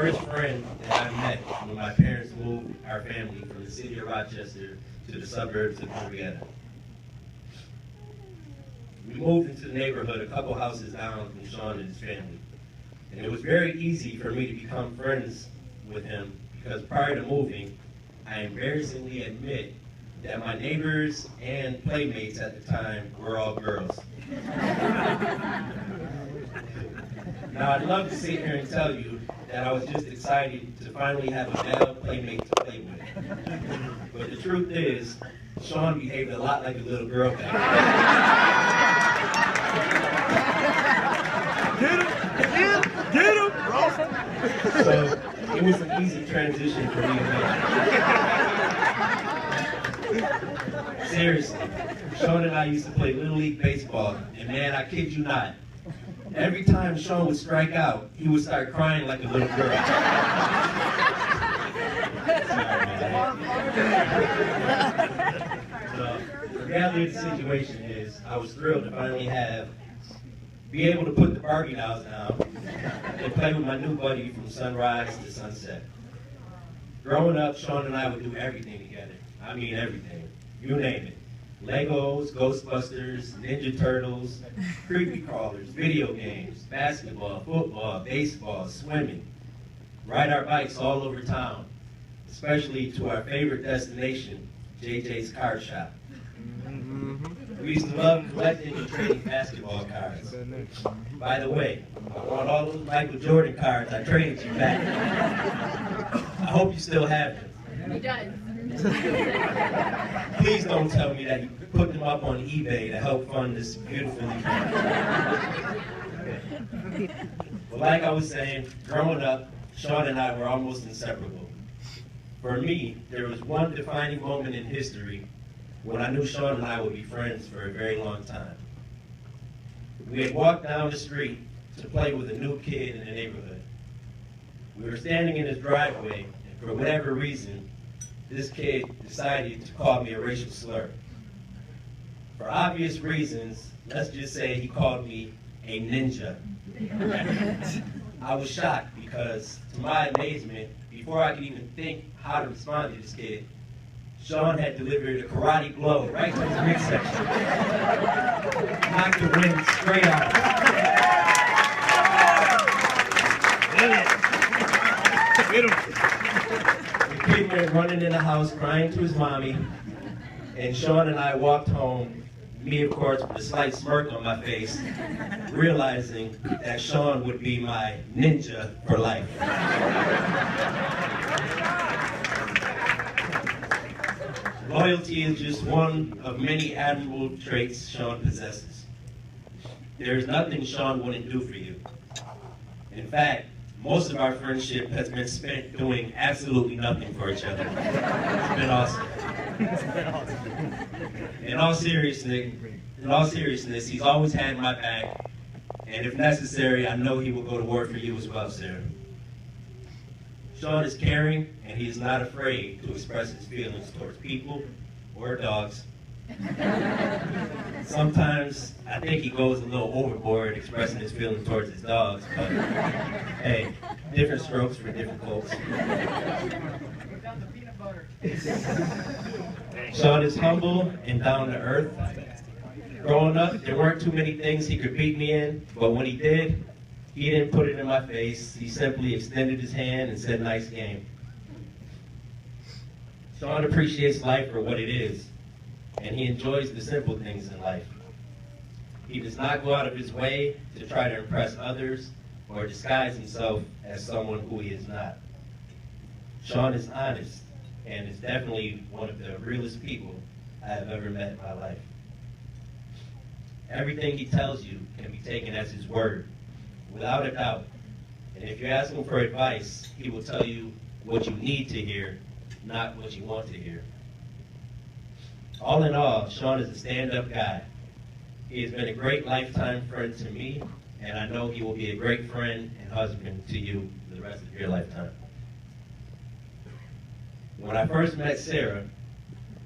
first friend that I met when my parents moved our family from the city of Rochester to the suburbs of Henrietta. We moved into the neighborhood a couple houses down from Sean and his family. And it was very easy for me to become friends with him because prior to moving, I embarrassingly admit that my neighbors and playmates at the time were all girls. Now, I'd love to sit here and tell you that I was just excited to finally have a male playmate to play with. But the truth is, Sean behaved a lot like a little girl back then. Get him, bro! So it was an easy transition for me to make. Seriously, Sean and I used to play Little League Baseball, and man, I kid you not, every time Sean would strike out, he would start crying like a little girl. So, the reality of the situation is, I was thrilled to finally be able to put the Barbie dolls down and play with my new buddy from sunrise to sunset. Growing up, Sean and I would do everything together. I mean everything. You name it. Legos, Ghostbusters, Ninja Turtles, creepy crawlers, video games, basketball, football, baseball, swimming. Ride our bikes all over town, especially to our favorite destination, JJ's Card Shop. We used to love collecting and trading basketball cards. By the way, I want all those Michael Jordan cards I traded you back. I hope you still have them. He does. Please don't tell me that you put them up on eBay to help fund this beautiful event. But like I was saying, growing up, Sean and I were almost inseparable. For me, there was one defining moment in history when I knew Sean and I would be friends for a very long time. We had walked down the street to play with a new kid in the neighborhood. We were standing in his driveway, and for whatever reason, this kid decided to call me a racial slur. For obvious reasons, let's just say he called me a ninja. I was shocked because, to my amazement, before I could even think how to respond to this kid, Sean had delivered a karate blow right to his midsection. Knocked the wind straight out. The kid went running in the house, crying to his mommy, and Sean and I walked home, me of course with a slight smirk on my face, realizing that Sean would be my ninja for life. Loyalty is just one of many admirable traits Sean possesses. There is nothing Sean wouldn't do for you. In fact, most of our friendship has been spent doing absolutely nothing for each other. It's been awesome. In all seriousness, he's always had my back, and if necessary, I know he will go to war for you as well, Sarah. Sean is caring, and he is not afraid to express his feelings towards people or dogs. Sometimes I think he goes a little overboard expressing his feelings towards his dogs, but hey, different strokes for different folks. Sean is humble and down to earth. Growing up, there weren't too many things he could beat me in, but when he did, he didn't put it in my face. He simply extended his hand and said, "Nice game." Sean appreciates life for what it is, and he enjoys the simple things in life. He does not go out of his way to try to impress others or disguise himself as someone who he is not. Sean is honest and is definitely one of the realest people I have ever met in my life. Everything he tells you can be taken as his word, without a doubt. And if you ask him for advice, he will tell you what you need to hear, not what you want to hear. All in all, Sean is a stand-up guy. He has been a great lifetime friend to me, and I know he will be a great friend and husband to you for the rest of your lifetime. When I first met Sarah,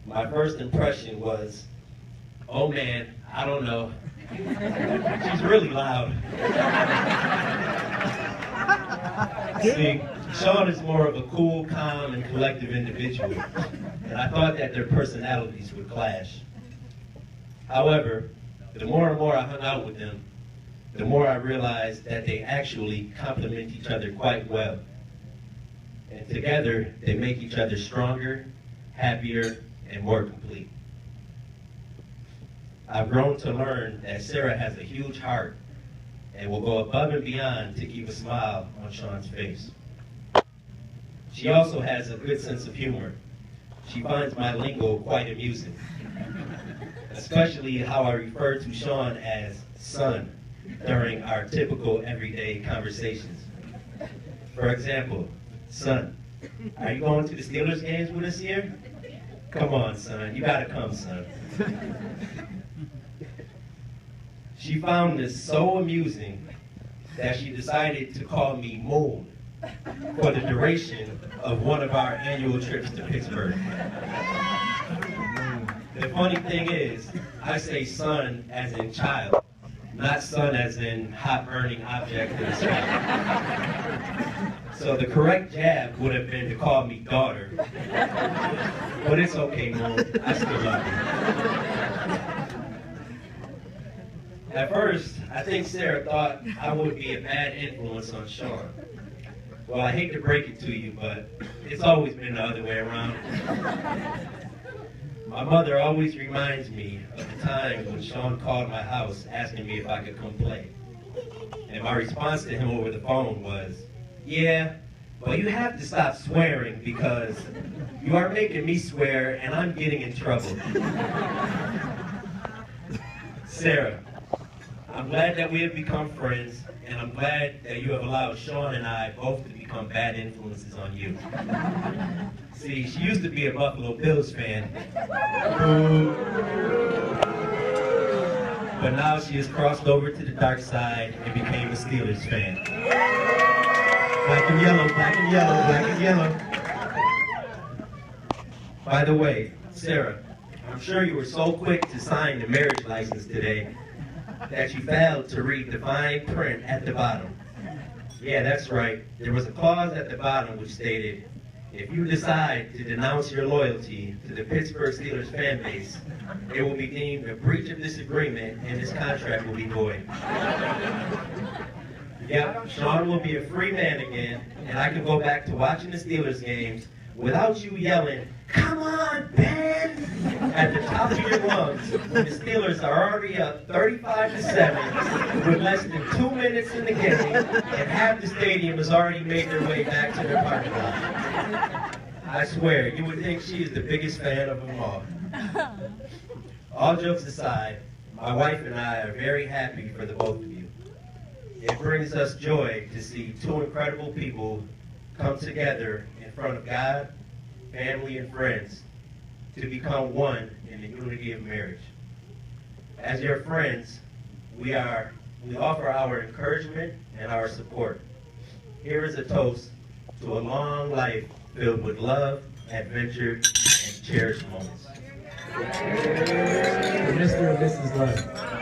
my first impression was, oh man, I don't know. She's really loud. See, Sean is more of a cool, calm, and collective individual, and I thought that their personalities would clash. However, the more and more I hung out with them, the more I realized that they actually complement each other quite well. And together, they make each other stronger, happier, and more complete. I've grown to learn that Sarah has a huge heart and will go above and beyond to keep a smile on Sean's face. She also has a good sense of humor. She finds my lingo quite amusing, especially how I refer to Sean as son during our typical everyday conversations. For example, son, are you going to the Steelers games with us here? Come on, son, you gotta come, son. She found this so amusing that she decided to call me Moon for the duration of one of our annual trips to Pittsburgh. The funny thing is, I say son as in child, not son as in hot burning object in the sky. So the correct jab would have been to call me daughter. But it's okay, Moon, I still love you. At first, I think Sarah thought I would be a bad influence on Sean. Well, I hate to break it to you, but it's always been the other way around. My mother always reminds me of the time when Sean called my house asking me if I could come play. And my response to him over the phone was, yeah, but you have to stop swearing because you are making me swear and I'm getting in trouble. Sarah, I'm glad that we have become friends, and I'm glad that you have allowed Sean and I both to become bad influences on you. See, she used to be a Buffalo Bills fan, but now she has crossed over to the dark side and became a Steelers fan. Black and yellow, black and yellow, black and yellow. By the way, Sarah, I'm sure you were so quick to sign the marriage license today that you failed to read the fine print at the bottom. Yeah, that's right. There was a clause at the bottom which stated, if you decide to denounce your loyalty to the Pittsburgh Steelers fan base, it will be deemed a breach of this agreement and this contract will be void. Yep, Sean will be a free man again, and I can go back to watching the Steelers games without you yelling, come on, Ben, at the top of your lungs when the Steelers are already up 35-7 with less than 2 minutes in the game, and half the stadium has already made their way back to their parking lot. I swear, you would think she is the biggest fan of them all. All jokes aside, my wife and I are very happy for the both of you. It brings us joy to see two incredible people come together in front of God, family, and friends to become one in the unity of marriage. As your friends, we offer our encouragement and our support. Here is a toast to a long life filled with love, adventure, and cherished moments. Mr. and Mrs. Love.